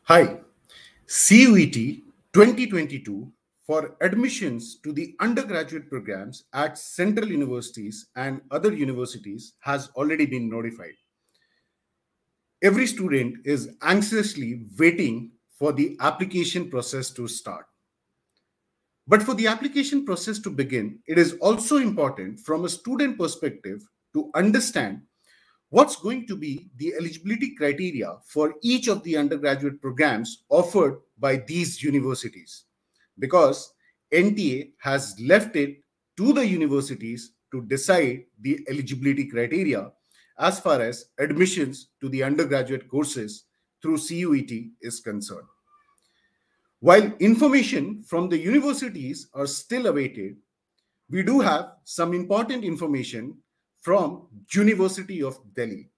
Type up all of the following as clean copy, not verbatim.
Hi, CUET 2022 for admissions to the undergraduate programs at central universities and other universities has already been notified. Every student is anxiously waiting for the application process to start. But for the application process to begin, it is also important from a student perspective to understand what's going to be the eligibility criteria for each of the undergraduate programs offered by these universities, because NTA has left it to the universities to decide the eligibility criteria as far as admissions to the undergraduate courses through CUET is concerned. While information from the universities are still awaited, we do have some important information from University of Delhi.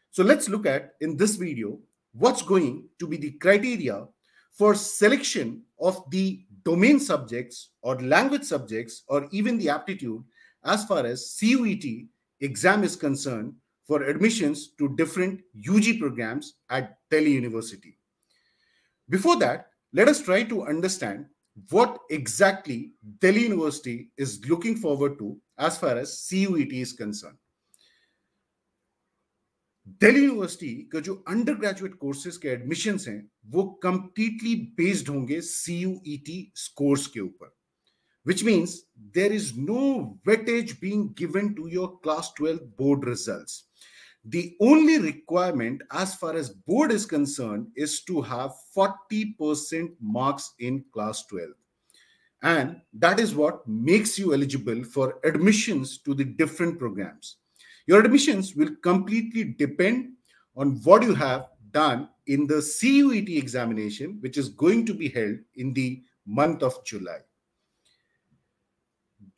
So let's look at in this video what's going to be the criteria for selection of the domain subjects or language subjects or even the aptitude as far as CUET exam is concerned for admissions to different UG programs at Delhi University. Before that, let us try to understand what exactly Delhi University is looking forward to as far as CUET is concerned. Delhi university का जो under graduate courses के admissions हैं वो completely based होंगे CUET scores के ऊपर, which means there is no weightage being given to your class 12 board results. The only requirement as far as board is concerned is to have 40% marks in class 12. And that is what makes you eligible for admissions to the different programs. Your admissions will completely depend on what you have done in the CUET examination, which is going to be held in the month of July.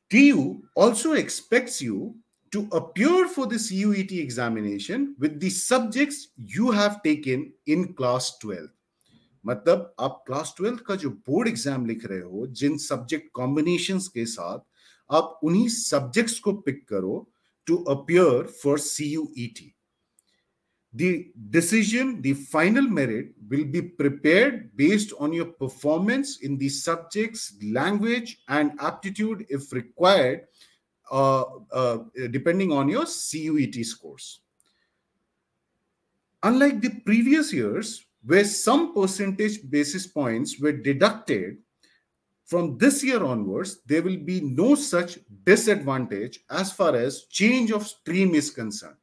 DU also expects you to appear for the CUET examination with the subjects you have taken in class 12. मतलब आप class 12 का जो board exam लिख रहे हो, जिन subject combinations के साथ आप उन्हीं सब्जेक्ट्स को पिक करो to appear for CUET. The decision, the final merit will be prepared based on your performance in the subjects, language, and aptitude if required, depending on your CUET scores. Unlike the previous years, where some percentage basis points were deducted, from this year onwards, there will be no such disadvantage as far as change of stream is concerned.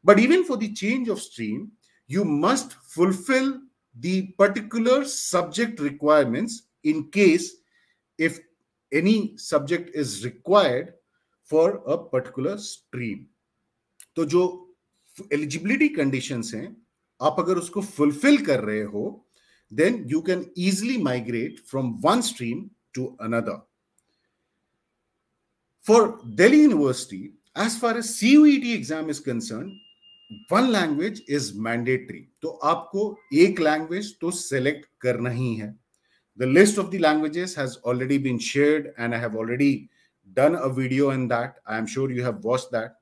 But even for the change of stream, you must fulfill the particular subject requirements in case if any subject is required for a particular stream. तो जो eligibility conditions हैं, आप अगर उसको fulfill कर रहे हो, then you can easily migrate from one stream to another. For Delhi University, as far as CUET exam is concerned, one language is mandatory. तो आपको एक language तो select करना ही है. The list of the languages has already been shared and I have already done a video on that. I am sure you have watched that.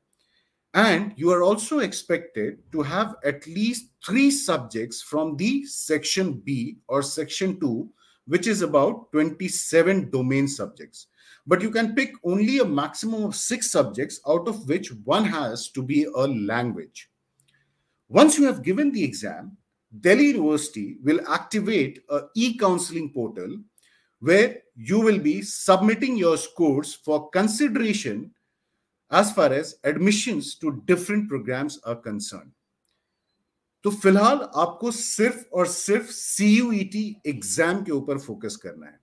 And you are also expected to have at least 3 subjects from the section B or section 2, which is about 27 domain subjects. But you can pick only a maximum of 6 subjects, out of which one has to be a language. Once you have given the exam, Delhi University will activate a e-counseling portal where you will be submitting your scores for consideration as far as admissions to different programs are concerned. तो फिलहाल आपको सिर्फ और सिर्फ CUET exam के ऊपर focus करना है.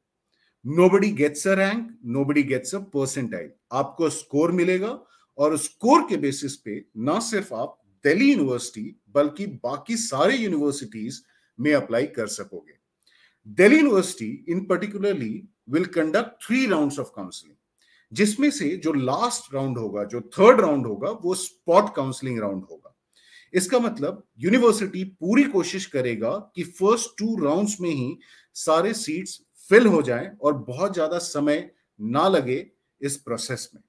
Nobody gets a rank, nobody gets a percentile. आपको स्कोर मिलेगा और स्कोर के बेसिस पे ना सिर्फ आप दिल्ली यूनिवर्सिटी बल्कि बाकी सारे यूनिवर्सिटीज में अप्लाई कर सकोगे. Delhi university in particularly will conduct 3 rounds of counselling, जिसमें से जो लास्ट राउंड होगा, जो थर्ड राउंड होगा, वो स्पॉट काउंसलिंग राउंड होगा. इसका मतलब यूनिवर्सिटी पूरी कोशिश करेगा कि फर्स्ट 2 राउंड्स में ही सारे सीट्स फिल हो जाएं और बहुत ज्यादा समय ना लगे इस प्रोसेस में.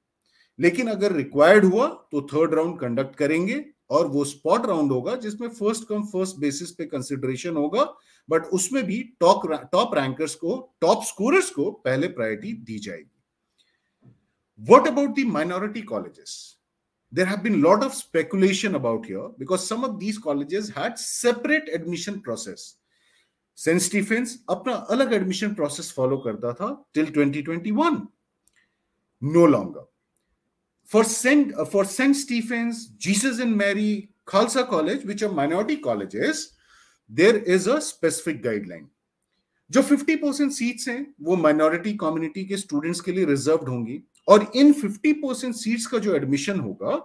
लेकिन अगर रिक्वायर्ड हुआ तो थर्ड राउंड कंडक्ट करेंगे, और वो स्पॉट राउंड होगा जिसमें फर्स्ट कम फर्स्ट बेसिस पे कंसिडरेशन होगा, बट उसमें भी टॉप रैंकर्स को, टॉप स्कोरर्स को पहले प्रायोरिटी दी जाएगी. What about the minority colleges? There have been a lot of speculation about here because some of these colleges had separate admission process. St. Stephen's अपना अलग admission process follow करता था till 2021. No longer. For St. Stephen's, Jesus and Mary, Khalsa College, which are minority colleges, there is a specific guideline. जो 50% seats हैं वो minority community के students के लिए रिजर्व्ड होंगी, और इन 50% सीट्स का जो एडमिशन होगा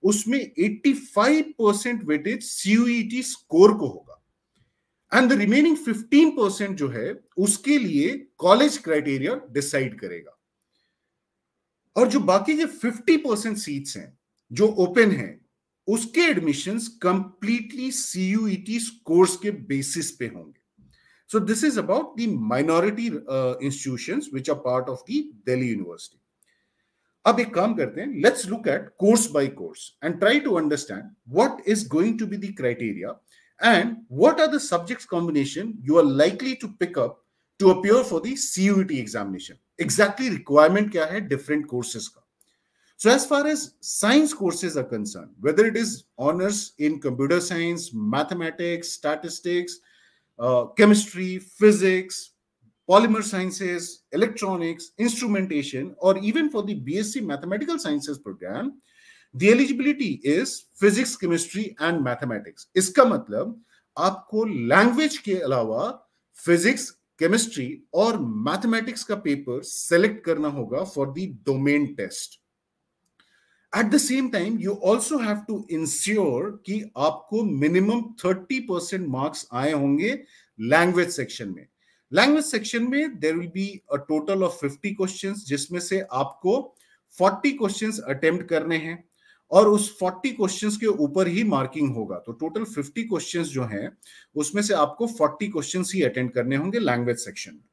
उसमें 85% वेटेज सीयूईटी स्कोर को होगा, एंड द रिमेनिंग 15% जो है उसके लिए कॉलेज क्राइटेरिया डिसाइड करेगा. और जो बाकी के 50% सीट्स हैं जो ओपन हैं उसके एडमिशंस कंप्लीटली सीयूईटी स्कोर्स के बेसिस पे होंगे. So this is about the minority institutions which are part of the Delhi University. अब एक काम करते हैं, let's look at course by course and try to understand what is going to be the criteria and what are the subjects combination you are likely to pick up to appear for the CUET examination. Exactly requirement क्या है different courses का. So as far as science courses are concerned, whether it is honors in computer science, mathematics, statistics, chemistry, physics, polymer sciences, electronics, instrumentation, or even for the BSc Mathematical Sciences program, the eligibility is physics, chemistry and mathematics. इसका मतलब आपको language के अलावा physics, chemistry और mathematics का paper select करना होगा for the domain test. At the same time, you also have to ensure कि आपको minimum 30% marks आए होंगे language section में. Language section में there will be a total of 50 questions, जिसमें से आपको 40 questions attempt करने हैं, और उस 40 questions के ऊपर ही marking होगा. तो total 50 questions जो हैं उसमें से आपको 40 questions ही attend करने होंगे language section में.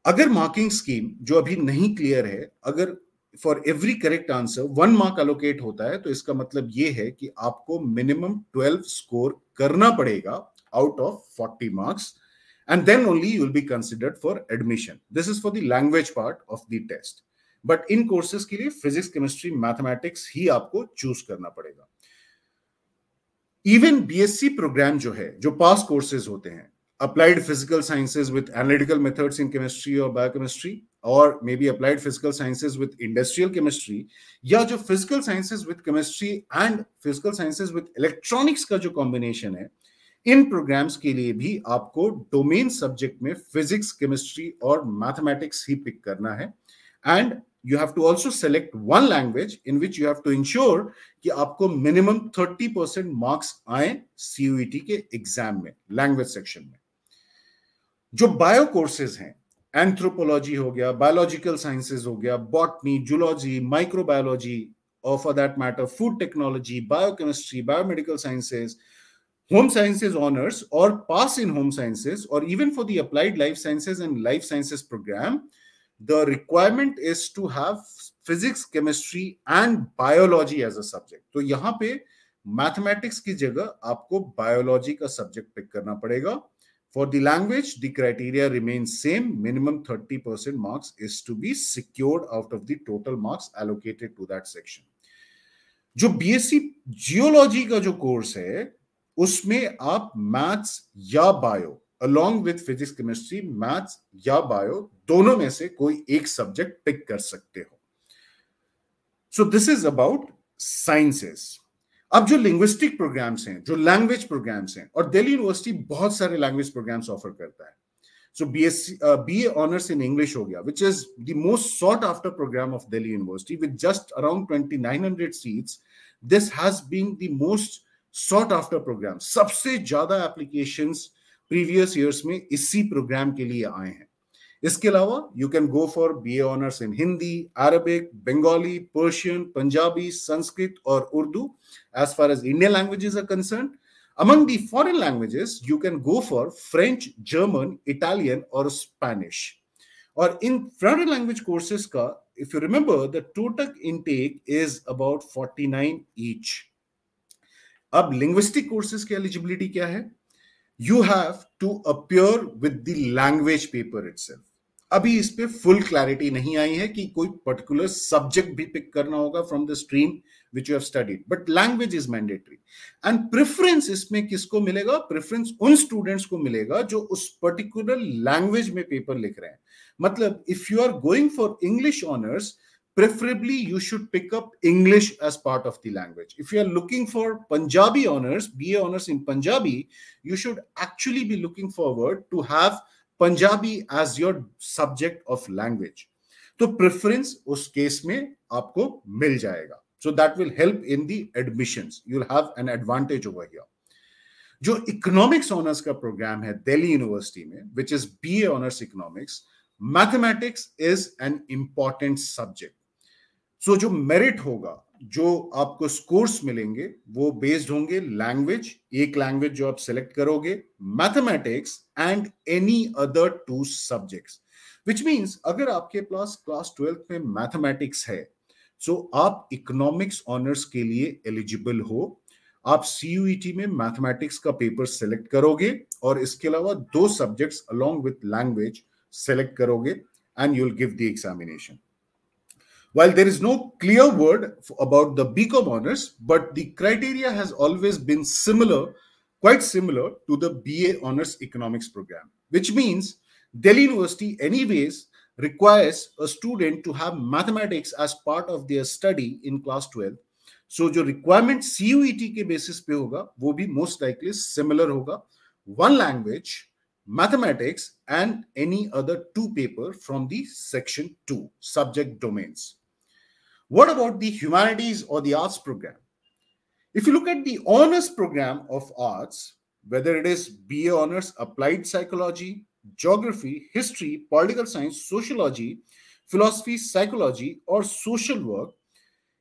अगर marking scheme जो अभी नहीं clear है, अगर for every correct answer 1 mark allocate होता है, तो इसका मतलब यह है कि आपको मिनिमम 12 स्कोर करना पड़ेगा out of 40 marks, and then only you will be considered for admission. This is for the language part of the test, but in courses के लिए फिजिक्स, केमिस्ट्री, मैथमेटिक्स ही आपको चूज करना पड़ेगा. इवन बीएससी प्रोग्राम जो है, जो पास courses होते हैं, applied physical sciences with analytical methods in chemistry or biochemistry, or maybe applied physical sciences with industrial chemistry, या जो physical sciences with chemistry and physical sciences with electronics का जो combination है, इन programs के लिए भी आपको domain subject में physics, chemistry और mathematics ही pick करना है, and you have to also select one language in which you have to ensure कि आपको minimum 30% marks आए CUET के एग्जाम में, language section में. जो बायो कोर्सेज हैं, एंथ्रोपोलॉजी हो गया, बायोलॉजिकल साइंसेज हो गया, बॉटनी, जूलॉजी, माइक्रोबायोलॉजी, और for that matter food technology, biochemistry, biomedical sciences, home sciences honours और पास इन होम साइंसेज, और even for the applied life sciences and life sciences programme, the requirement is to have physics, chemistry and biology as a subject. तो यहां पे mathematics की जगह आपको biology का subject pick करना पड़ेगा. For the language, the criteria remains same. Minimum 30% marks is to be secured out of the total marks allocated to that section. जो BSc जियोलॉजी का जो कोर्स है उसमें आप मैथ्स या bio, along with physics, chemistry, maths या bio, दोनों में से कोई एक सब्जेक्ट पिक कर सकते हो. So this is about sciences. अब जो लिंग्विस्टिक प्रोग्राम्स हैं, जो लैंग्वेज प्रोग्राम्स हैं, और दिल्ली यूनिवर्सिटी बहुत सारे लैंग्वेज प्रोग्राम्स ऑफर करता है. So BA honours in English हो गया, which is the most sought after programme of Delhi University with just around 2900 seats. This has been the most sought after programme. सबसे ज्यादा एप्लीकेशंस प्रीवियस ईयर्स में इसी programme के लिए आए हैं. इसके अलावा you can go for BA honours in Hindi, Arabic, Bengali, Persian, Punjabi, Sanskrit और Urdu as far as Indian languages are concerned. Among the foreign languages, you can go for French, German, Italian और Spanish. और इन foreign language courses का if you remember, the total intake is about 49 each. अब linguistic courses की eligibility क्या है? You have to appear with the language paper itself. अभी इस पे फुल क्लैरिटी नहीं आई है कि कोई पर्टिकुलर सब्जेक्ट भी पिक करना होगा from the stream which you have studied, but language is mandatory. And preference इसमें किसको मिलेगा? प्रेफरेंस उन स्टूडेंट्स को मिलेगा जो उस पर्टिकुलर लैंग्वेज में पेपर लिख रहे हैं. मतलब if you are going for English honours, preferably you should pick up English as part of the language. If you are looking for Punjabi honors, BA honors in Punjabi, you should actually be looking forward to have Punjabi as your subject of language. तो preference उस case में आपको मिल जाएगा. So that will help in the admissions. You'll have an advantage over here. जो economics honors का program है Delhi University में, which is BA honors economics, mathematics is an important subject. सो जो मेरिट होगा, जो आपको स्कोर्स मिलेंगे, वो बेस्ड होंगे लैंग्वेज, एक लैंग्वेज जो आप सेलेक्ट करोगे, mathematics and any other 2 subjects. Which means अगर आपके पास क्लास 12th में मैथमेटिक्स है, सो आप इकोनॉमिक्स ऑनर्स के लिए एलिजिबल हो. आप CUET में मैथमेटिक्स का पेपर सेलेक्ट करोगे और इसके अलावा 2 subjects along with language select करोगे and you will give the examination. While there is no clear word about the BCom honors, but the criteria has always been similar, quite similar to the BA honors economics program, which means Delhi University anyways requires a student to have mathematics as part of their study in class 12. So जो requirement CUET के basis पे होगा, वो भी most likely similar होगा. 1 language, mathematics and any other 2 paper from the section 2 subject domains. What about the humanities or the arts program? If you look at the honors program of arts, whether it is BA honors applied psychology, geography, history, political science, sociology, philosophy, psychology, or social work,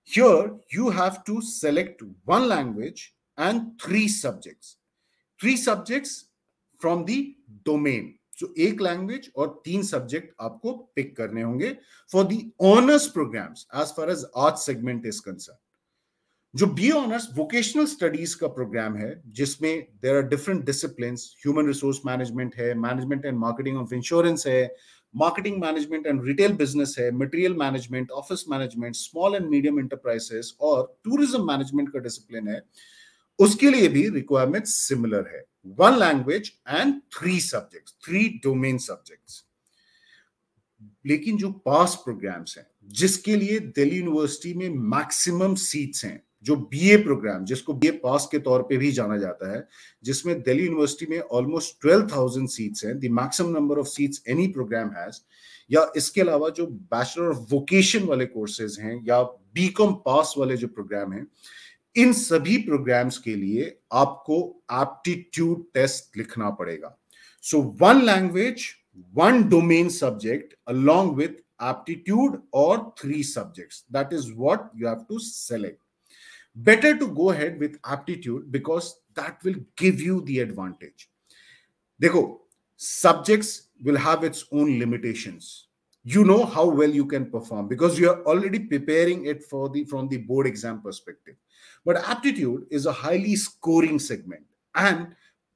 here you have to select 1 language and 3 subjects. 3 subjects from the domain. So एक language और 3 subject आपको pick करने होंगे for the honours programs as far as art segment is concern. जो BA honours vocational studies का program है, जिसमें there are different disciplines, human resource management है, management and marketing of insurance है, marketing management and retail business है, material management, office management, small and medium enterprises और tourism management का discipline है, उसके लिए भी रिक्वायरमेंट सिमिलर है. 1 language and 3 subjects, 3 domain subjects. लेकिन जो पास प्रोग्राम्स हैं, जिसके लिए दिल्ली यूनिवर्सिटी में मैक्सिमम सीट्स हैं, जो BA प्रोग्राम, जिसको BA पास के तौर पे भी जाना जाता है, जिसमें दिल्ली यूनिवर्सिटी में ऑलमोस्ट 12,000 सीट्स हैं, the maximum number of seats any programme has, या इसके अलावा जो बैचलर ऑफ वोकेशन वाले कोर्सेज हैं या BCom पास वाले जो प्रोग्राम हैं, इन सभी प्रोग्राम्स के लिए आपको एप्टीट्यूड टेस्ट लिखना पड़ेगा. सो 1 language, 1 domain subject along with aptitude or 3 subjects. That is what you have to select. Better to go ahead with aptitude because that will give you the advantage. देखो, subjects will have its own limitations. You know how well you can perform because you are already preparing it from the board exam perspective. But aptitude is a highly scoring segment, and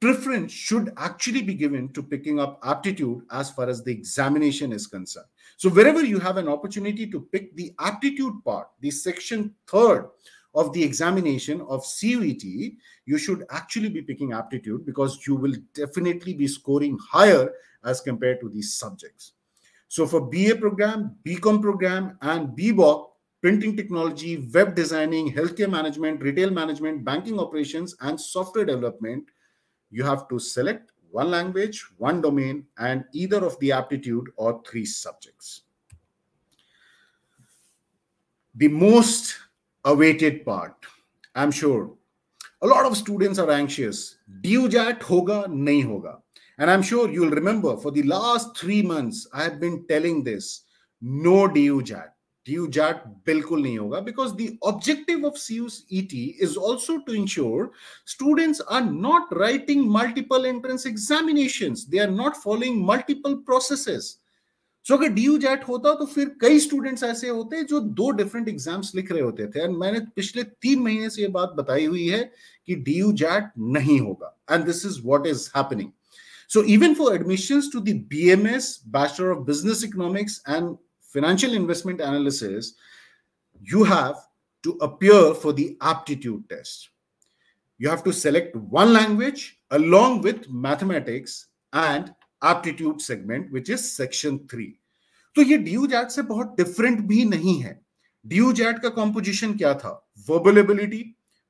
preference should actually be given to picking up aptitude as far as the examination is concerned. So wherever you have an opportunity to pick the aptitude part, the section 3rd of the examination of CUET, you should actually be picking aptitude because you will definitely be scoring higher as compared to these subjects. So for BA program, BCom program, and BBOC, printing technology, web designing, healthcare management, retail management, banking operations, and software development, you have to select 1 language, 1 domain, and either of the aptitude or 3 subjects. The most awaited part, I'm sure a lot of students are anxious. DUJAT hoga, nahi hoga. And I'm sure you'll remember for the last 3 months, I have been telling this, no DUJAT. DUJAT bilkul nahi hoga, because the objective of CUET is also to ensure students are not writing multiple entrance examinations. They are not following multiple processes. सो अगर DU JAT होता तो फिर कई students ऐसे होते जो 2 different exams लिख रहे होते थे, एंड मैंने पिछले 3 महीने से ये बात बताई हुई है कि DU JAT नहीं होगा, and this is what is happening. So even for admissions to the BMS, Bachelor of Business Economics and Financial Investment Analysis, you have to appear for the aptitude test. You have to select one language along with mathematics and aptitude segment, which is section 3. तो ये DU JAT से बहुत different भी नहीं है. DU JAT का composition क्या था? Verbal ability,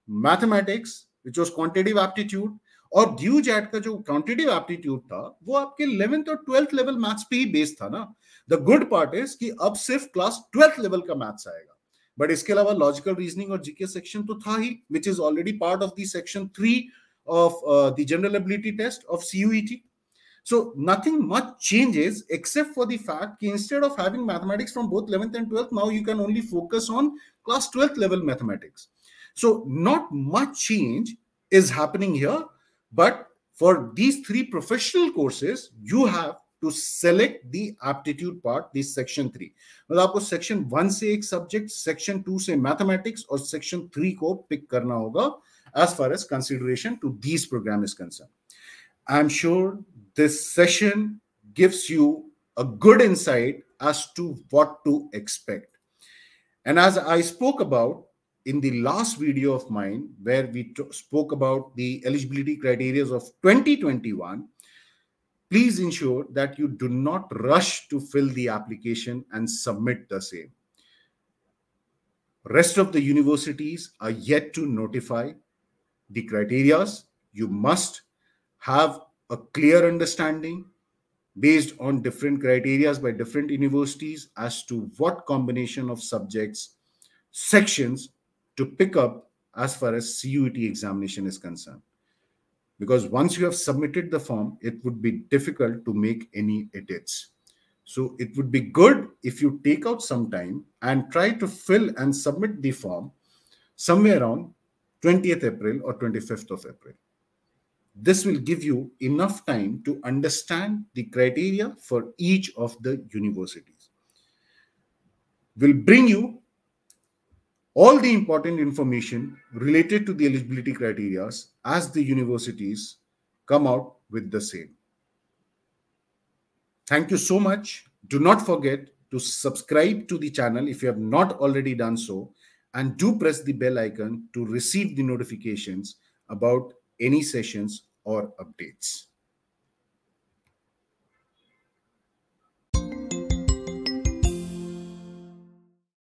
mathematics, which was quantitative aptitude, और DU JAT का जो क्वांटिटेटिव एप्टीट्यूड था वो आपके 11th और 12th लेवल मैथ्स पे ही बेस्ड था ना. द गुड पार्ट इज कि अब सिर्फ क्लास 12th लेवल का मैथ्स आएगा, बट इसके अलावा लॉजिकल रीजनिंग और जीके सेक्शन तो था ही, which is already part of the section 3 of the general ability test of CUET. So nothing much changes except for the fact that instead of having mathematics from both 11th and 12th, now you can only focus on class 12th level mathematics. So not much change is happening here. But for these 3 professional courses, you have to select the aptitude part, the section 3. मतलब आपको section 1 से एक subject, section 2 से mathematics और section 3 को pick करना होगा as far as consideration to these program is concerned. I'm sure this session gives you a good insight as to what to expect. And as I spoke about in the last video of mine, where we spoke about the eligibility criteria of 2021, please ensure that you do not rush to fill the application and submit the same. Rest of the universities are yet to notify the criteria. You must have a clear understanding based on different criteria by different universities as to what combination of subjects, sections to pick up as far as CUET examination is concerned. Because once you have submitted the form, it would be difficult to make any edits. So it would be good if you take out some time and try to fill and submit the form somewhere around 20th April or 25th of April. This will give you enough time to understand the criteria for each of the universities. Will bring you all the important information related to the eligibility criteria as the universities come out with the same. Thank you so much. Do not forget to subscribe to the channel if you have not already done so, and do press the bell icon to receive the notifications about any sessions or updates.